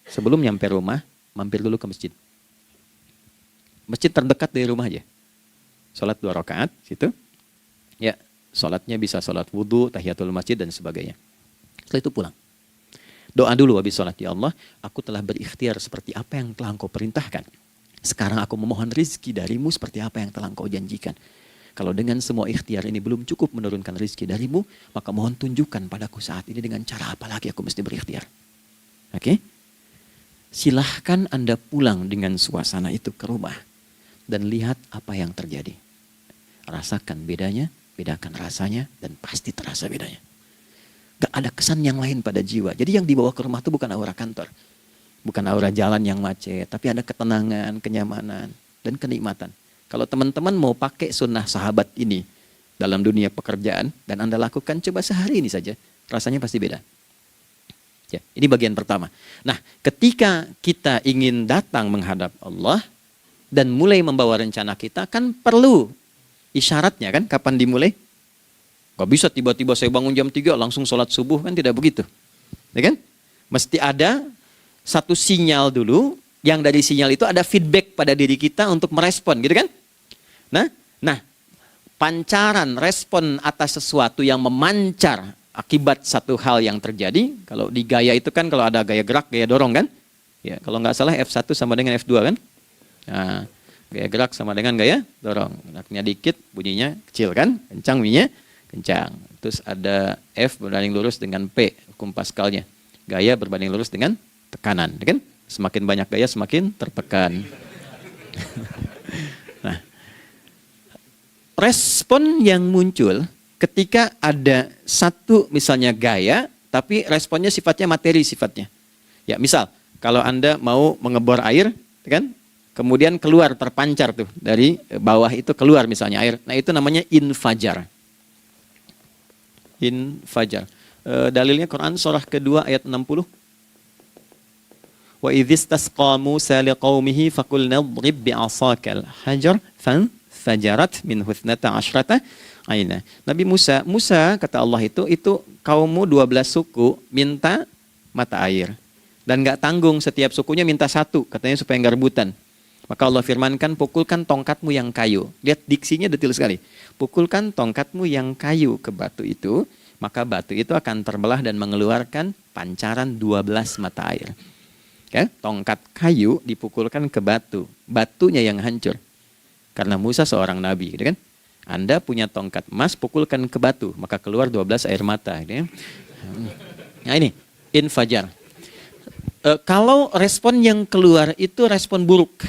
Sebelum nyampe rumah, mampir dulu ke masjid. Masjid terdekat dari rumah aja. Sholat 2 rakaat, situ. Ya, sholatnya bisa sholat wudhu, tahiyatul masjid, dan sebagainya. Setelah itu pulang. Doa dulu habis sholat. Ya Allah, aku telah berikhtiar seperti apa yang telah Engkau perintahkan. Sekarang aku memohon rizki darimu seperti apa yang telah Engkau janjikan. Kalau dengan semua ikhtiar ini belum cukup menurunkan rizki darimu, maka mohon tunjukkan padaku saat ini dengan cara apa lagi aku mesti berikhtiar. Oke? Silahkan Anda pulang dengan suasana itu ke rumah. Dan lihat apa yang terjadi. Rasakan bedanya, bedakan rasanya, dan pasti terasa bedanya. Gak ada kesan yang lain pada jiwa. Jadi yang dibawa ke rumah itu bukan aura kantor. Bukan aura jalan yang macet. Tapi ada ketenangan, kenyamanan, dan kenikmatan. Kalau teman-teman mau pakai sunnah sahabat ini dalam dunia pekerjaan, dan Anda lakukan coba sehari ini saja, rasanya pasti beda. Ya, ini bagian pertama. Nah, ketika kita ingin datang menghadap Allah, dan mulai membawa rencana kita, kan perlu isyaratnya kan, kapan dimulai? Gak bisa tiba-tiba saya bangun jam 3 langsung sholat subuh, kan tidak begitu. Ya kan? Mesti ada satu sinyal dulu, yang dari sinyal itu ada feedback pada diri kita untuk merespon, gitu kan? Nah, pancaran respon atas sesuatu yang memancar akibat satu hal yang terjadi, kalau di gaya itu kan kalau ada gaya gerak, gaya dorong kan? Ya, kalau nggak salah F1 sama dengan F2 kan? Nah, gaya gerak sama dengan gaya dorong. Geraknya dikit, bunyinya kecil kan? Kencang bunyinya, kencang. Terus ada F berbanding lurus dengan P, hukum Pascalnya. Gaya berbanding lurus dengan tekanan, kan? Semakin banyak gaya, semakin tertekan. Nah, respon yang muncul ketika ada satu misalnya gaya, tapi responnya sifatnya materi sifatnya. Ya, misal kalau Anda mau mengebor air, kan? Kemudian keluar terpancar tuh dari bawah itu keluar misalnya air. Nah, itu namanya infajar. Infajar. Dalilnya Quran surah kedua ayat 60. Wa idzistasqa Musa liqaumihi faqulna idrib bi'asakal hajar fanfajarat min husnata asyrata aina. Nabi Musa kata Allah itu kaummu 12 suku minta mata air. Dan enggak tanggung, setiap sukunya minta satu, katanya supaya enggak rebutan. Maka Allah firmankan, pukulkan tongkatmu yang kayu. Lihat diksinya detil sekali. Pukulkan tongkatmu yang kayu ke batu itu, maka batu itu akan terbelah dan mengeluarkan pancaran 12 mata air. Ya, tongkat kayu dipukulkan ke batu, batunya yang hancur. Karena Musa seorang nabi, gitu kan? Anda punya tongkat emas, pukulkan ke batu, maka keluar 12 air mata. Gitu ya. Nah ini, infajar. Kalau respon yang keluar itu respon buruk.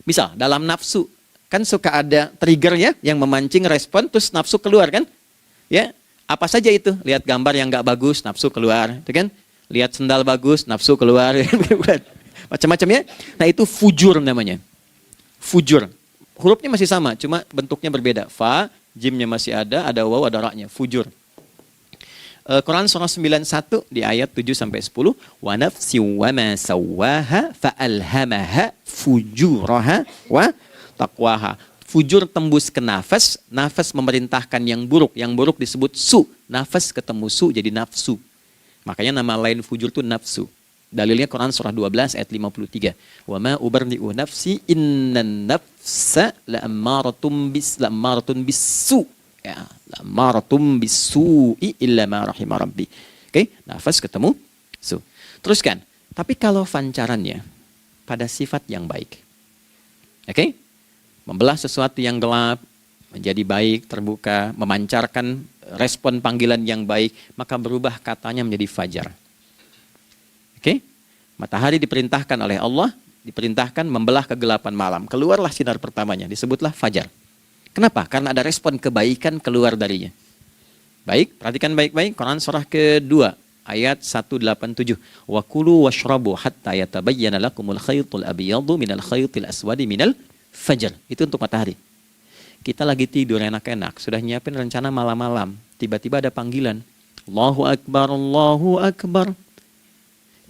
Misal dalam nafsu, kan suka ada triggernya yang memancing respon, terus nafsu keluar kan? Ya, apa saja itu? Lihat gambar yang nggak bagus, nafsu keluar, itu kan? Lihat sendal bagus, nafsu keluar, macam-macam ya. Nah itu fujur namanya, fujur. Hurufnya masih sama, cuma bentuknya berbeda. Fa, jimnya masih ada waw, ada ra-nya, fujur. Quran surah 91 di ayat 7-10. Wa nafsi wa ma sawwaha fa'alhamaha fujuraha wa taqwaha. Fujur tembus ke nafas, nafas memerintahkan yang buruk disebut su. Nafas ketemu su jadi nafsu. Makanya nama lain fujur itu nafsu. Dalilnya Quran surah 12 ayat 53. Wa ma ubarni'u nafsi innan nafsa la'ammaratun bisu. Ya, la'ammaratun bisu'i illa ma rahima rabbi. Oke, nafas ketemu su. Teruskan. Tapi kalau pancarannya pada sifat yang baik. Oke? Membelah sesuatu yang gelap menjadi baik, terbuka, memancarkan respon panggilan yang baik, maka berubah katanya menjadi fajar. Oke? Matahari diperintahkan oleh Allah, diperintahkan membelah kegelapan malam. Keluarlah sinar pertamanya, disebutlah fajar. Kenapa? Karena ada respon kebaikan keluar darinya. Baik, perhatikan baik-baik. Quran surah kedua, ayat 187. Wa kulu washrabu hatta yatabayyana lakumul khaytul abyadu minal khaytil aswadi minal fajar. Itu untuk matahari. Kita lagi tidur enak-enak, sudah nyiapin rencana malam-malam. Tiba-tiba ada panggilan. Allahu Akbar, Allahu Akbar.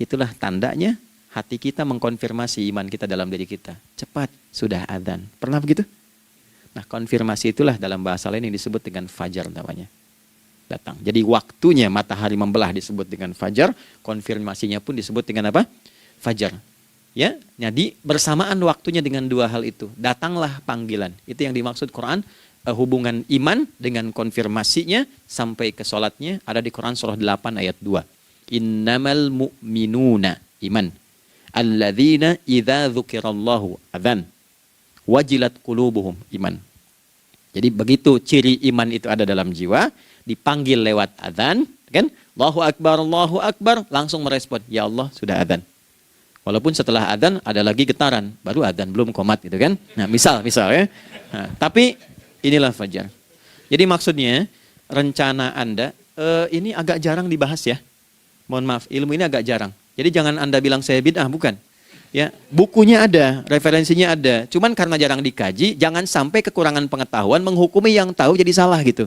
Itulah tandanya hati kita mengkonfirmasi iman kita dalam diri kita. Cepat, sudah adzan. Pernah begitu? Nah, konfirmasi itulah dalam bahasa lain yang disebut dengan fajar namanya. Datang. Jadi waktunya matahari membelah disebut dengan fajar, konfirmasinya pun disebut dengan apa? fajar. Ya, jadi bersamaan waktunya dengan dua hal itu. Datanglah panggilan. Itu yang dimaksud Quran, hubungan iman dengan konfirmasinya sampai ke sholatnya ada di Quran surah 8 ayat 2. Innamal mu'minuna iman. Alladzina idza dzukirallahu adzan. Wajilat qulubuhum iman. Jadi begitu ciri iman itu ada dalam jiwa, dipanggil lewat adzan, kan? Allahu Akbar, langsung merespon, ya Allah sudah adzan. Walaupun setelah adzan ada lagi getaran, baru adzan belum qomat gitu kan. Nah, misal ya. Nah, tapi inilah fajar. Jadi maksudnya rencana Anda ini agak jarang dibahas ya. Mohon maaf, ilmu ini agak jarang. Jadi jangan Anda bilang saya bid'ah, bukan. Ya, bukunya ada, referensinya ada. Cuman karena jarang dikaji, jangan sampai kekurangan pengetahuan menghukumi yang tahu jadi salah gitu.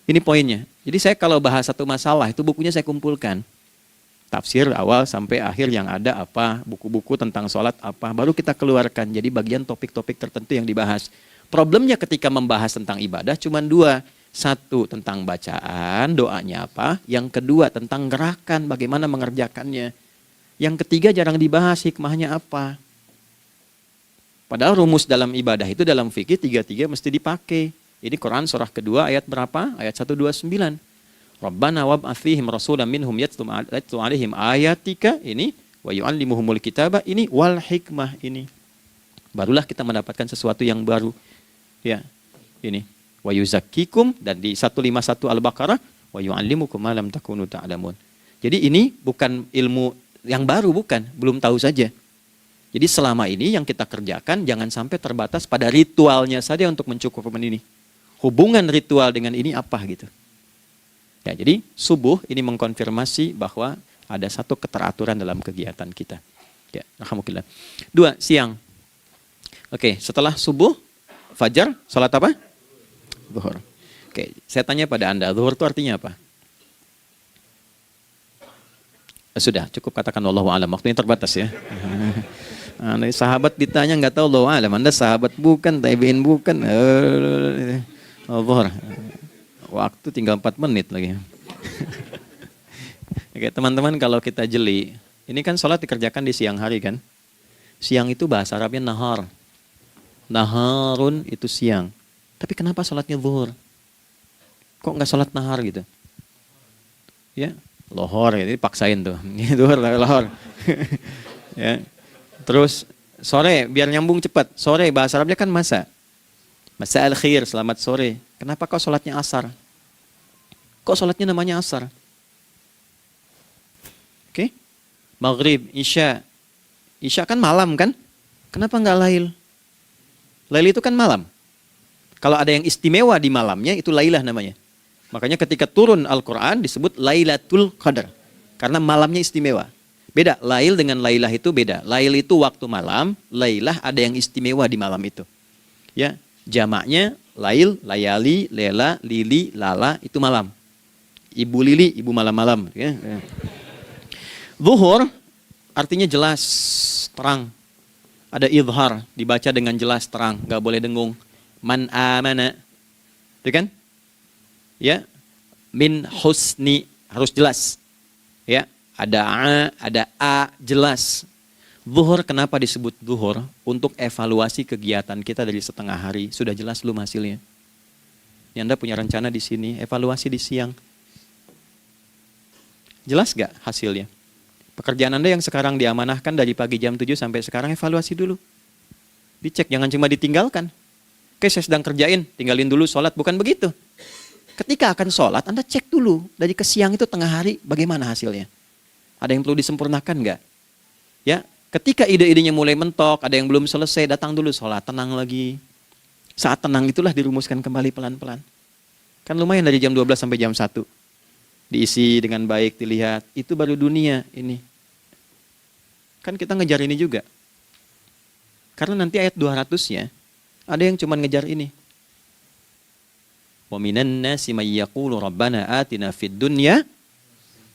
Ini poinnya. Jadi saya kalau bahas satu masalah itu bukunya saya kumpulkan. Tafsir awal sampai akhir yang ada apa, buku-buku tentang sholat apa, baru kita keluarkan. Jadi bagian topik-topik tertentu yang dibahas. Problemnya ketika membahas tentang ibadah cuma dua. Satu tentang bacaan, doanya apa. Yang kedua tentang gerakan, bagaimana mengerjakannya. Yang ketiga jarang dibahas, hikmahnya apa. Padahal rumus dalam ibadah itu dalam fikih tiga-tiga mesti dipakai. Ini Quran surah kedua ayat berapa? Ayat 129. Rabbana wab'ats fihim rasulan minhum yatlu 'alaihim ayatika ini wa yu'allimuhumul kitaba ini wal hikmah ini. Barulah kita mendapatkan sesuatu yang baru. Ya. Ini wa yuzakkikum dan di 151 Al-Baqarah wa yu'allimukum ma lam takunu ta'lamun. Jadi ini bukan ilmu yang baru, bukan, belum tahu saja. Jadi selama ini yang kita kerjakan jangan sampai terbatas pada ritualnya saja untuk mencukupkan ini. Hubungan ritual dengan ini apa gitu. Ya, jadi subuh ini mengkonfirmasi bahwa ada satu keteraturan dalam kegiatan kita. Ya, alhamdulillah. 2, siang. Oke, setelah subuh, fajar, salat apa? Zuhur. Oke, saya tanya pada Anda, zuhur itu artinya apa? Sudah, cukup katakan wallahu a'lam. Waktunya terbatas ya. Sahabat ditanya nggak tahu wallahu a'lam. Anda sahabat bukan, tabi'in bukan. Zuhur. Waktu tinggal 4 menit lagi. Oke, teman-teman kalau kita jeli, ini kan sholat dikerjakan di siang hari kan? Siang itu bahasa Arabnya nahar. Naharun itu siang. Tapi kenapa sholatnya zuhur? Kok nggak sholat nahar gitu? Ya, lohor, jadi paksain tuh. Zuhur, lohor. Ya. Terus sore, biar nyambung cepat. Sore, bahasa Arabnya kan masa. Masa al-khir, selamat sore. Kenapa kok sholatnya asar? Kok sholatnya namanya asar? Oke. Maghrib, isya. Isya kan malam kan? Kenapa nggak lail? Lail itu kan malam. Kalau ada yang istimewa di malamnya, itu lailah namanya. Makanya ketika turun Al-Quran disebut Lailatul Qadar. Karena malamnya istimewa. Beda, lail dengan lailah itu beda. Lail itu waktu malam, lailah ada yang istimewa di malam itu. Ya. Jamaknya lail, layali, lela, lili, lala, itu malam. Ibu lili, ibu malam-malam. Ya. Zuhur artinya jelas, terang. Ada idhar, dibaca dengan jelas, terang. Gak boleh dengung. Man amana. Itu kan? Ya. Min husni, harus jelas. Ya. Ada a, jelas. Zuhur kenapa disebut zuhur? Untuk evaluasi kegiatan kita dari setengah hari. Sudah jelas belum hasilnya? Ini Anda punya rencana di sini, evaluasi di siang. Jelas gak hasilnya? Pekerjaan Anda yang sekarang diamanahkan dari pagi jam 7 sampai sekarang, evaluasi dulu. Dicek, jangan cuma ditinggalkan. Oke, saya sedang kerjain, tinggalin dulu sholat. Bukan begitu. Ketika akan sholat, Anda cek dulu. Dari ke siang itu tengah hari, bagaimana hasilnya? Ada yang perlu disempurnakan gak? Ya. Ketika ide-idenya mulai mentok, ada yang belum selesai, datang dulu sholat, tenang lagi. Saat tenang itulah dirumuskan kembali pelan-pelan. Kan lumayan dari jam 12 sampai jam 1. Diisi dengan baik, dilihat. Itu baru dunia ini. Kan kita ngejar ini juga. Karena nanti ayat 200-nya, ada yang cuma ngejar ini. Wa minan nasi may yaqulu rabbana atina fid dunya.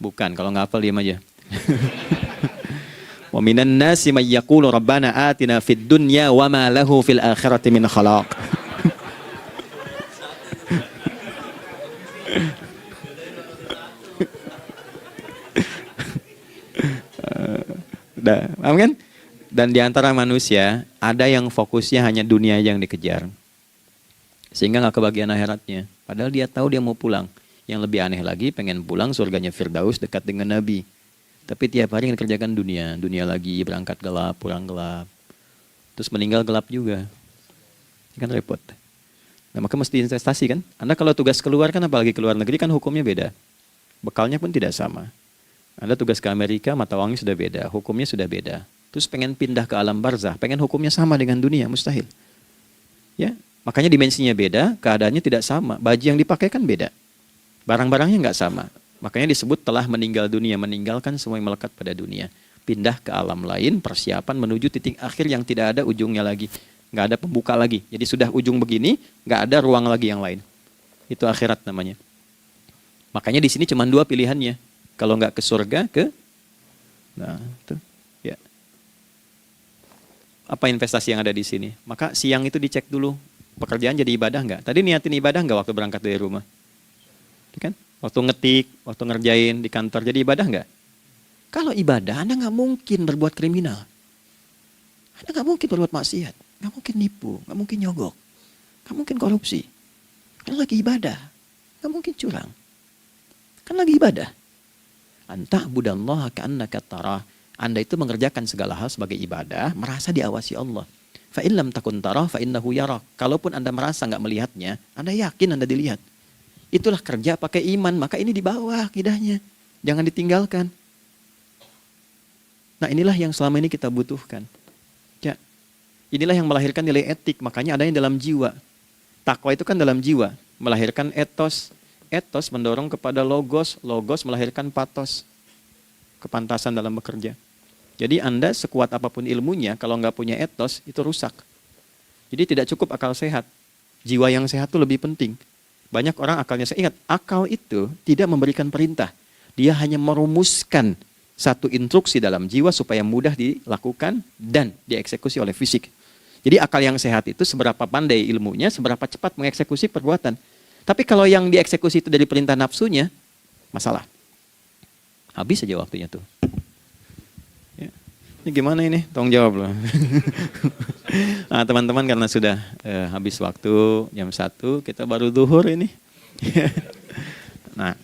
Bukan, kalau nggak hafal diam aja. Wa minan nasi may yaqulu rabbana atina fid dunya wa ma lahu fil akhirati min khalaq. Paham kan? Dan di antara manusia, ada yang fokusnya hanya dunia yang dikejar. Sehingga nggak kebagian akhiratnya. Padahal dia tahu dia mau pulang. Yang lebih aneh lagi, pengen pulang surganya Firdaus dekat dengan Nabi. Tapi tiap hari kerjakan dunia. Dunia lagi, berangkat gelap, pulang gelap. Terus meninggal gelap juga. Ini kan repot. Nah, maka mesti investasi kan. Anda kalau tugas keluar kan, apalagi keluar negeri kan hukumnya beda. Bekalnya pun tidak sama. Anda tugas ke Amerika, mata uangnya sudah beda. Hukumnya sudah beda. Terus pengen pindah ke alam barzah, pengen hukumnya sama dengan dunia, mustahil. Ya, makanya dimensinya beda, keadaannya tidak sama. Baju yang dipakai kan beda. Barang-barangnya nggak sama. Makanya disebut telah meninggal dunia, meninggalkan semua yang melekat pada dunia. Pindah ke alam lain, persiapan menuju titik akhir yang tidak ada ujungnya lagi. Nggak ada pembuka lagi. Jadi sudah ujung begini, nggak ada ruang lagi yang lain. Itu akhirat namanya. Makanya di sini cuma dua pilihannya. Kalau nggak ke surga, nah, itu. Ya. Apa investasi yang ada di sini? Maka siang itu dicek dulu. Pekerjaan jadi ibadah nggak? Tadi niatin ibadah nggak waktu berangkat dari rumah? Kan? Waktu ngetik, waktu ngerjain di kantor, jadi ibadah nggak? Kalau ibadah, Anda nggak mungkin berbuat kriminal. Anda nggak mungkin berbuat maksiat. Nggak mungkin nipu, nggak mungkin nyogok. Nggak mungkin korupsi. Kan lagi ibadah. Nggak mungkin curang. Kan lagi ibadah. Anta budallaha ka'annaka tarah. Anda itu mengerjakan segala hal sebagai ibadah, merasa diawasi Allah. Fa in lam takun tarah fa innahu yarak. Kalaupun Anda merasa nggak melihatnya, Anda yakin Anda dilihat. Itulah kerja pakai iman, maka ini di bawah akidahnya. Jangan ditinggalkan. Nah, inilah yang selama ini kita butuhkan. Ya. Inilah yang melahirkan nilai etik, makanya adanya dalam jiwa. Takwa itu kan dalam jiwa, melahirkan etos. Etos mendorong kepada logos, logos melahirkan patos. Kepantasan dalam bekerja. Jadi Anda sekuat apapun ilmunya, kalau nggak punya etos, itu rusak. Jadi tidak cukup akal sehat. Jiwa yang sehat itu lebih penting. Banyak orang akalnya sehat. Ingat, akal itu tidak memberikan perintah. Dia hanya merumuskan satu instruksi dalam jiwa supaya mudah dilakukan dan dieksekusi oleh fisik. Jadi akal yang sehat itu seberapa pandai ilmunya, seberapa cepat mengeksekusi perbuatan. Tapi kalau yang dieksekusi itu dari perintah nafsunya, masalah. Habis saja waktunya tuh. Ya. Ini gimana ini? Tolong jawab loh. Nah, teman-teman karena sudah habis waktu jam 1, kita baru zuhur ini. Nah,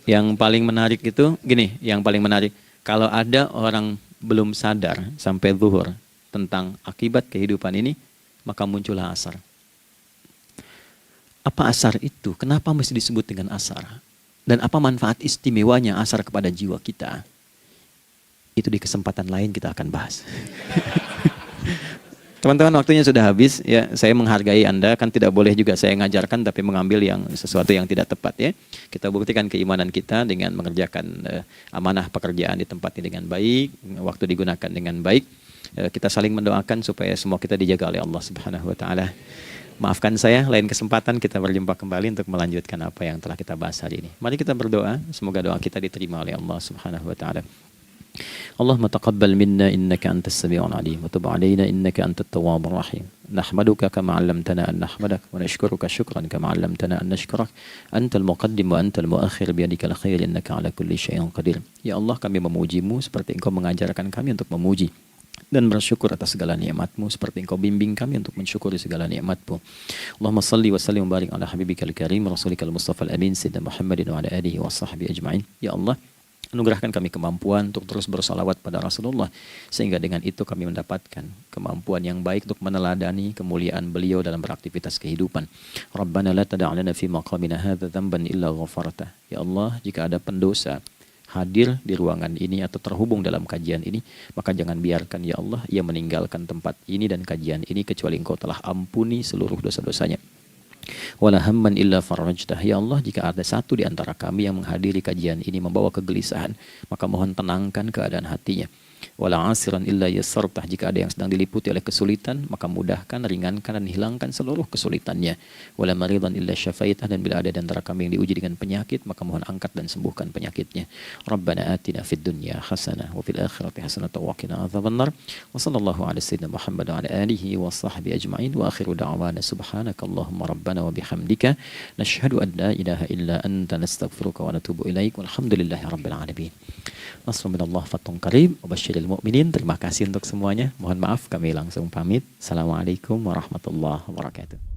yang paling menarik itu, gini, yang paling menarik. Kalau ada orang belum sadar sampai zuhur tentang akibat kehidupan ini, maka muncullah asar. Apa asar itu? Kenapa mesti disebut dengan asar? Dan apa manfaat istimewanya asar kepada jiwa kita? Itu di kesempatan lain kita akan bahas. Teman-teman, waktunya sudah habis. Ya, saya menghargai Anda, kan tidak boleh juga saya ngajarkan tapi mengambil yang sesuatu yang tidak tepat ya. Kita buktikan keimanan kita dengan mengerjakan amanah pekerjaan di tempat ini dengan baik, waktu digunakan dengan baik. Kita saling mendoakan supaya semua kita dijaga oleh Allah Subhanahu wa taala. Maafkan saya, lain kesempatan kita berjumpa kembali untuk melanjutkan apa yang telah kita bahas hari ini. Mari kita berdoa, semoga doa kita diterima oleh Allah Subhanahu wa taala. Allahumma taqabbal minna innaka antas sami'ul alim wa tub 'alaina innaka antat tawwabur rahim. Nahmaduka kama 'allamtana an nahmadak wa nashkuruka syukran kama 'allamtana an nashkurak. Antal muqaddim wa antal muakhir biyadikal khair innaka 'ala kulli syai'in qadir. Ya Allah, kami memuji-Mu seperti Engkau mengajarkan kami untuk memuji dan bersyukur atas segala nikmat-Mu seperti Engkau bimbing kami untuk mensyukuri segala nikmat-Mu. Allahumma salli wa sallim wa barik ala habibikal karim rasulikal mustafa al-amin sayyidina Muhammadin wa ala alihi wa sahbihi ajma'in. Ya Allah, anugerahkan kami kemampuan untuk terus bersalawat pada Rasulullah sehingga dengan itu kami mendapatkan kemampuan yang baik untuk meneladani kemuliaan beliau dalam beraktivitas kehidupan. Rabbana la tada' lana fi maqamina hadza dhanban illa ghafartah. Ya Allah, jika ada pendosa hadir di ruangan ini atau terhubung dalam kajian ini, maka jangan biarkan ya Allah ia meninggalkan tempat ini dan kajian ini kecuali Engkau telah ampuni seluruh dosa-dosanya. Wala hamman illa farajtah. Ya Allah, jika ada satu di antara kami yang menghadiri kajian ini membawa kegelisahan, maka mohon tenangkan keadaan hatinya. Wala asiran illa yassartah. Jika ada yang sedang diliputi oleh kesulitan, maka mudahkan, ringankan dan hilangkan seluruh kesulitannya. Wala maridan illa syafaitah. Dan bila ada di antara kami yang diuji dengan penyakit, maka mohon angkat dan sembuhkan penyakitnya. Rabbana atina fid dunya hasanah wa fil akhirati hasanah wa qina adzabannar. Wa sallallahu ala sayyidina Muhammad wa ala alihi wa sahbihi ajma'in wa akhiru da'wana subhanakallahumma rabbana rabbana wa bihamdika nasyhadu an la ilaha illa anta nastaghfiruka wa natubu ilaik walhamdulillahi rabbil alamin. Nasrun minallah fathun qarib wa basyiril mu'minin. Terima kasih untuk semuanya. Mohon maaf kami langsung pamit. Assalamualaikum warahmatullahi wabarakatuh.